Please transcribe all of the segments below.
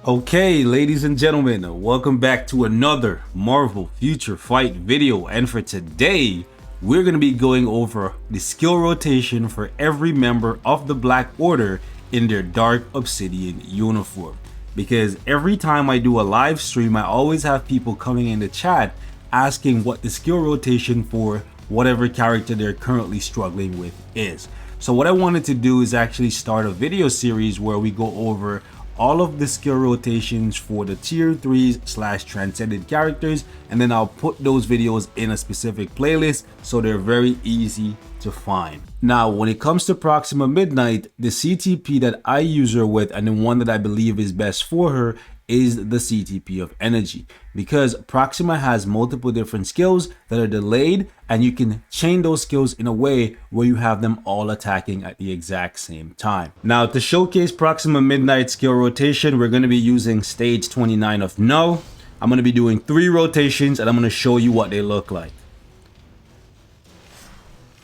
Okay, ladies and gentlemen, welcome back to another Marvel Future Fight video, and for today we're going to be going over the skill rotation for every member of the Black Order in their Dark Obsidian uniform. Because every time I do a live stream, I always have people coming in the chat asking what the skill rotation for whatever character they're currently struggling with is. So what I wanted to do is actually start a video series where we go over all of the skill rotations for the tier 3s / transcended characters, and then I'll put those videos in a specific playlist so they're very easy to find. Now when it comes to Proxima Midnight, the CTP that I use her with, and the one that I believe is best for her, is the Ctp of Energy, because Proxima has multiple different skills that are delayed, and you can chain those skills in a way where you have them all attacking at the exact same time. Now to showcase Proxima Midnight skill rotation, we're going to be using stage 29 of Null. I'm going to be doing 3 rotations and I'm going to show you what they look like.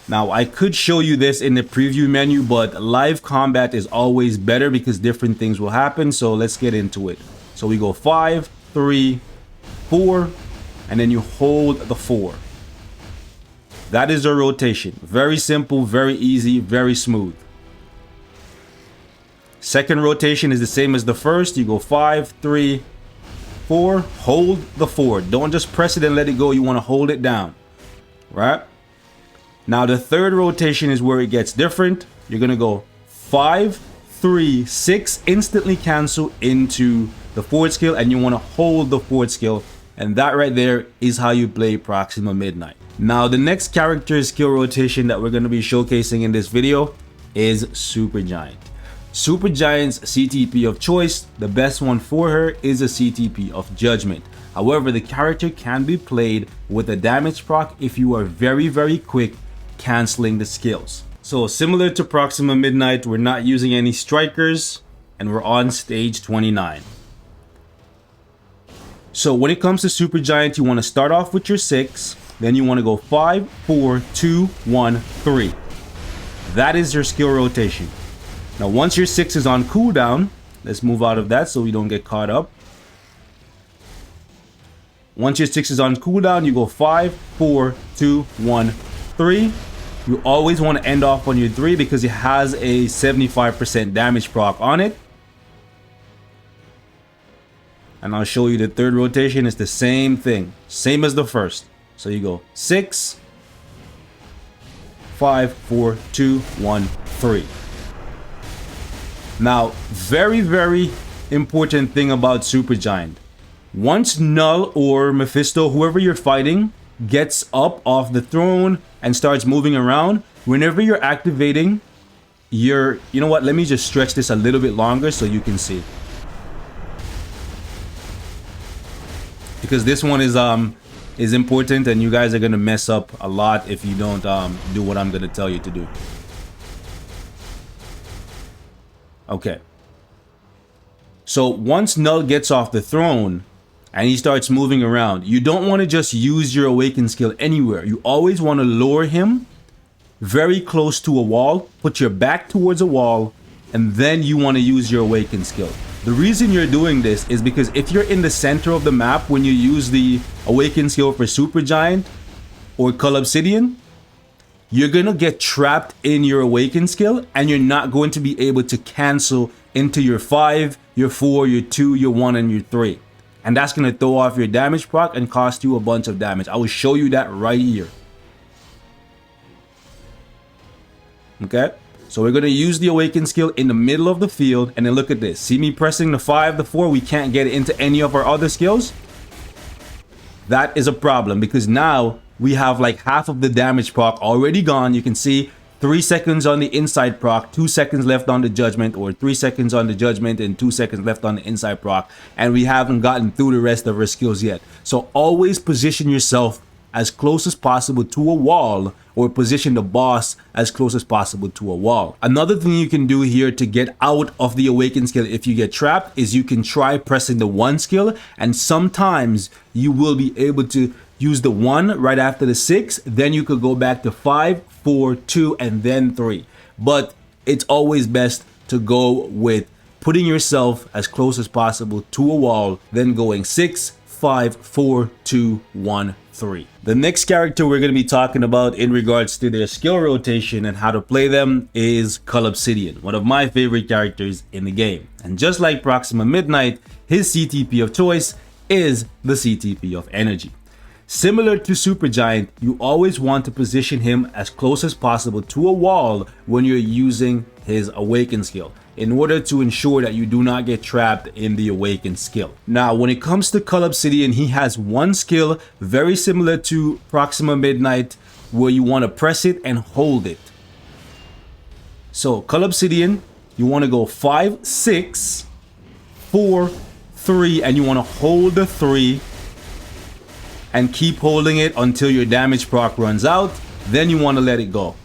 Now I could show you this in the preview menu, but live combat is always better because different things will happen. So let's get into it. So we go 5, 3, 4, and then you hold the 4. That is a rotation. Very simple, very easy, very smooth. Second rotation is the same as the first. You go 5, 3, 4, hold the 4. Don't just press it and let it go. You want to hold it down, right? Now the third rotation is where it gets different. You're going to go 5, 3, 6, instantly cancel into the forward skill, and you want to hold the forward skill, and that right there is how you play Proxima Midnight. Now the next character skill rotation that we're going to be showcasing in this video is Supergiant. Supergiant's CTP of choice, the best one for her, is a CTP of Judgment. However, the character can be played with a damage proc if you are very quick canceling the skills. So similar to Proxima Midnight, we're not using any strikers, and we're on stage 29. So when it comes to Supergiant, you want to start off with your 6, then you want to go 5, 4, 2, 1, 3. That is your skill rotation. Now once your 6 is on cooldown, let's move out of that so we don't get caught up. Once your 6 is on cooldown, you go 5, 4, 2, 1, 3. You always want to end off on your 3 because it has a 75% damage proc on it. And I'll show you the third rotation is the same thing, same as the first. So you go 6, 5, 4, 2, 1, 3. Now, very important thing about Supergiant. Once Null or Mephisto, whoever you're fighting, gets up off the throne and starts moving around, whenever you're activating your, you know what, let me just stretch this a little bit longer so you can see. Because this one is important, and you guys are gonna mess up a lot if you don't do what I'm gonna tell you to do. Okay. So once Null gets off the throne and he starts moving around, you don't want to just use your awaken skill anywhere. You always want to lure him very close to a wall, put your back towards a wall, and then you want to use your awaken skill. The reason you're doing this is because if you're in the center of the map when you use the awaken skill for Supergiant or Obsidian, you're gonna get trapped in your awaken skill, and you're not going to be able to cancel into your 5, your 4, your 2, your 1, and your 3. And that's gonna throw off your damage proc and cost you a bunch of damage. I will show you that right here. Okay? So we're gonna use the awaken skill in the middle of the field, and then look at this. See me pressing the 5, the 4, we can't get into any of our other skills? That is a problem, because now we have like half of the damage proc already gone. You can see 3 seconds on the inside proc, 2 seconds left on the judgment, or 3 seconds on the judgment and 2 seconds left on the inside proc, and we haven't gotten through the rest of our skills yet. So always position yourself as close as possible to a wall, or position the boss as close as possible to a wall. Another thing you can do here to get out of the awaken skill if you get trapped is you can try pressing the 1 skill, and sometimes you will be able to use the 1 right after the 6, then you could go back to 5, 4, 2, and then 3. But it's always best to go with putting yourself as close as possible to a wall, then going 6, 5, 4, 2, 1, 3. The next character we're going to be talking about in regards to their skill rotation and how to play them is Obsidian, one of my favorite characters in the game. And just like Proxima Midnight, his CTP of choice is the CTP of energy. Similar to Supergiant, you always want to position him as close as possible to a wall when you're using his Awaken skill, in order to ensure that you do not get trapped in the Awaken skill. Now, when it comes to Obsidian, he has one skill very similar to Proxima Midnight, where you want to press it and hold it. So Obsidian, you want to go 5, 6, 4, 3, and you want to hold the 3 and keep holding it until your damage proc runs out. Then you want to let it go.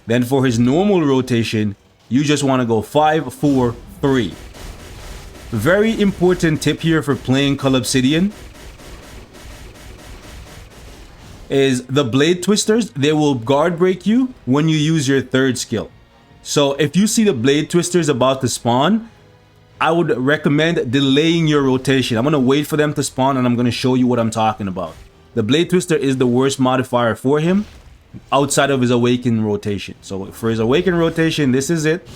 Then for his normal rotation, you just want to go 5, 4, 3. Very important tip here for playing Obsidian is the blade twisters. They will guard break you when you use your third skill. So if you see the blade twisters about to spawn, I would recommend delaying your rotation. I'm going to wait for them to spawn and I'm going to show you what I'm talking about. The blade twister is the worst modifier for him outside of his Awaken rotation. So for his Awaken rotation, this is it.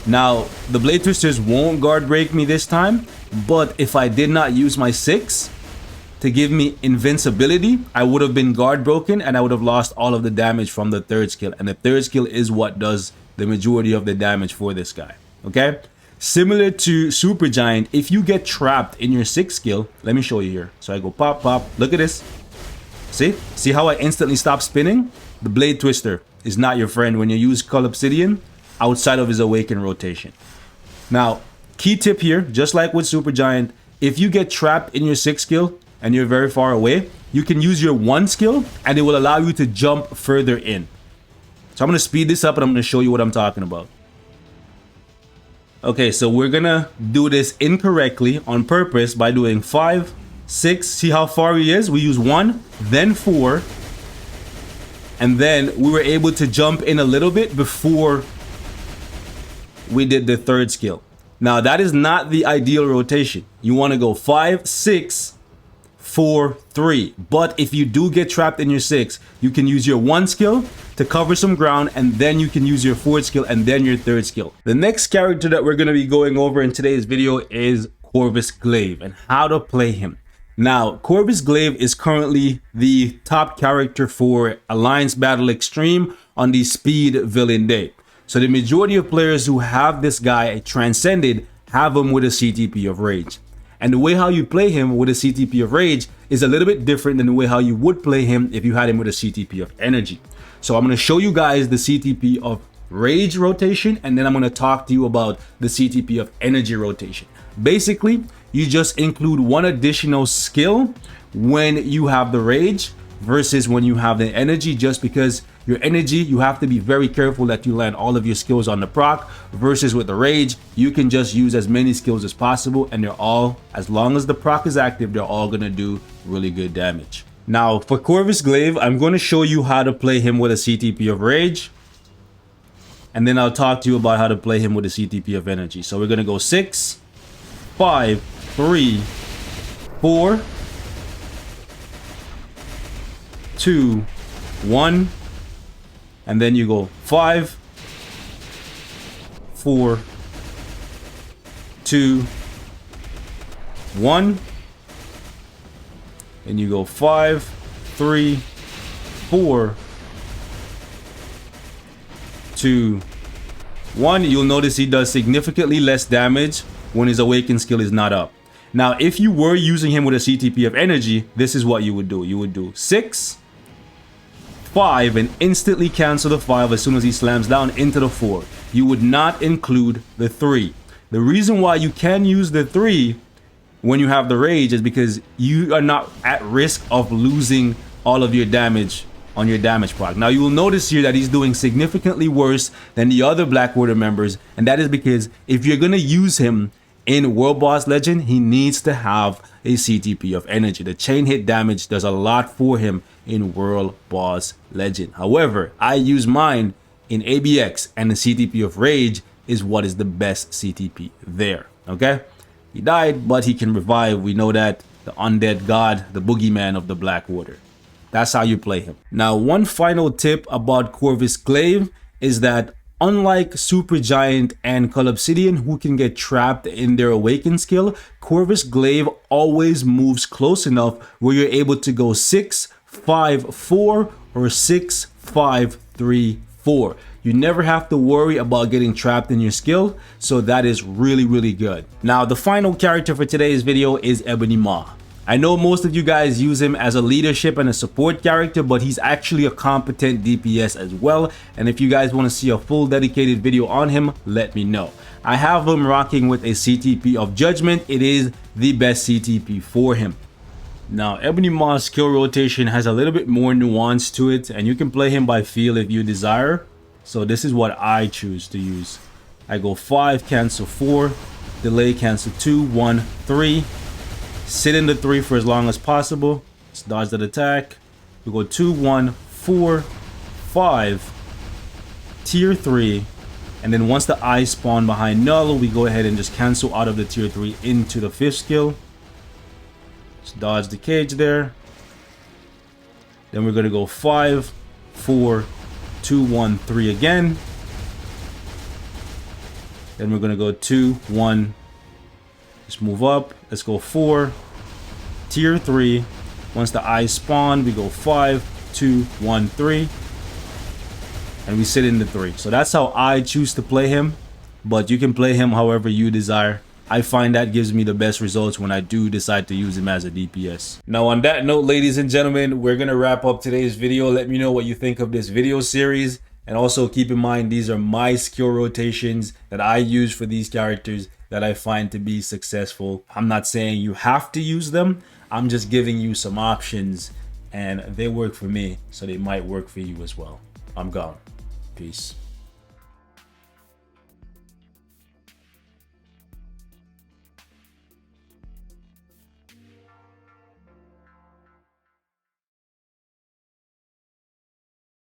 Now, the blade twisters won't guard break me this time, but if I did not use my 6 to give me invincibility, I would have been guard broken and I would have lost all of the damage from the third skill. And the third skill is what does the majority of the damage for this guy. Okay? Similar to Supergiant, if you get trapped in your 6th skill, let me show you here. So I go pop, pop, look at this. See how I instantly stop spinning? The blade twister is not your friend when you use Obsidian outside of his Awaken rotation. Now, key tip here, just like with Supergiant, if you get trapped in your 6th skill and you're very far away, you can use your 1 skill and it will allow you to jump further in. So I'm going to speed this up and I'm going to show you what I'm talking about. Okay, so we're gonna do this incorrectly on purpose by doing 5, 6. See how far he is? We use 1, then 4, and then we were able to jump in a little bit before we did the third skill. Now that is not the ideal rotation. You want to go 5, 6, 4, 3. But if you do get trapped in your 6, you can use your 1 skill to cover some ground, and then you can use your 4th skill and then your 3rd skill. The next character that we're going to be going over in today's video is Corvus Glaive and how to play him. Now, Corvus Glaive is currently the top character for Alliance Battle Extreme on the Speed Villain Day. So the majority of players who have this guy transcended have him with a CTP of Rage. And the way how you play him with a CTP of Rage is a little bit different than the way how you would play him if you had him with a CTP of Energy. So I'm going to show you guys the CTP of Rage rotation, and then I'm going to talk to you about the CTP of Energy rotation. Basically, you just include one additional skill when you have the Rage versus when you have the Energy, just because your Energy, you have to be very careful that you land all of your skills on the proc, versus with the Rage, you can just use as many skills as possible and they're all, as long as the proc is active, they're all going to do really good damage. Now, for Corvus Glaive, I'm going to show you how to play him with a CTP of Rage. And then I'll talk to you about how to play him with a CTP of Energy. So we're going to go 6, 5, 3, 4, 2, 1. And then you go 5, 4, 2, 1. And you go 5, 3, 4, 2, 1. You'll notice he does significantly less damage when his Awaken skill is not up. Now, if you were using him with a CTP of Energy, this is what you would do. You would do 6, 5, and instantly cancel the 5 as soon as he slams down into the 4. You would not include the 3. The reason why you can use the 3 when you have the Rage is because you are not at risk of losing all of your damage on your damage proc. Now you will notice here that he's doing significantly worse than the other Black Order members, and that is because if you're going to use him in World Boss Legend, he needs to have a CTP of Energy. The chain hit damage does a lot for him in World Boss Legend. However, I use mine in ABX and the Ctp of Rage is what is the best Ctp there, okay? He died, but he can revive. We know that. The undead god, the boogeyman of the Blackwater. That's how you play him. Now, one final tip about Corvus Glaive is that unlike Supergiant and Obsidian, who can get trapped in their awaken skill, Corvus Glaive always moves close enough where you're able to go 6, 5, 4 or 6, 5, 3, 4. You never have to worry about getting trapped in your skill, so that is really good. Now, the final character for today's video is Ebony Maw. I know most of you guys use him as a leadership and a support character, but he's actually a competent DPS as well. And if you guys want to see a full dedicated video on him, let me know. I have him rocking with a Ctp of Judgment. It is the best Ctp for him. Now, Ebony Maw's skill rotation has a little bit more nuance to it, and you can play him by feel if you desire. So this is what I choose to use. I go 5, cancel 4, delay, cancel 2, 1, 3. Sit in the 3 for as long as possible. Let's dodge that attack. We go 2, 1, 4, 5, tier 3. And then once the eyes spawn behind null, we go ahead and just cancel out of the tier 3 into the 5th skill. Let's dodge the cage there. Then we're going to go 5, 4, 2, 1, 3 again. Then we're going to go 2, 1. Let's move up. Let's go 4. Tier 3. Once the eyes spawn, we go 5, 2, 1, 3. And we sit in the 3. So that's how I choose to play him. But you can play him however you desire. I find that gives me the best results when I do decide to use him as a DPS. Now, on that note, ladies and gentlemen, we're going to wrap up today's video. Let me know what you think of this video series. And also keep in mind, these are my skill rotations that I use for these characters that I find to be successful. I'm not saying you have to use them. I'm just giving you some options, and they work for me, so they might work for you as well. I'm gone. Peace.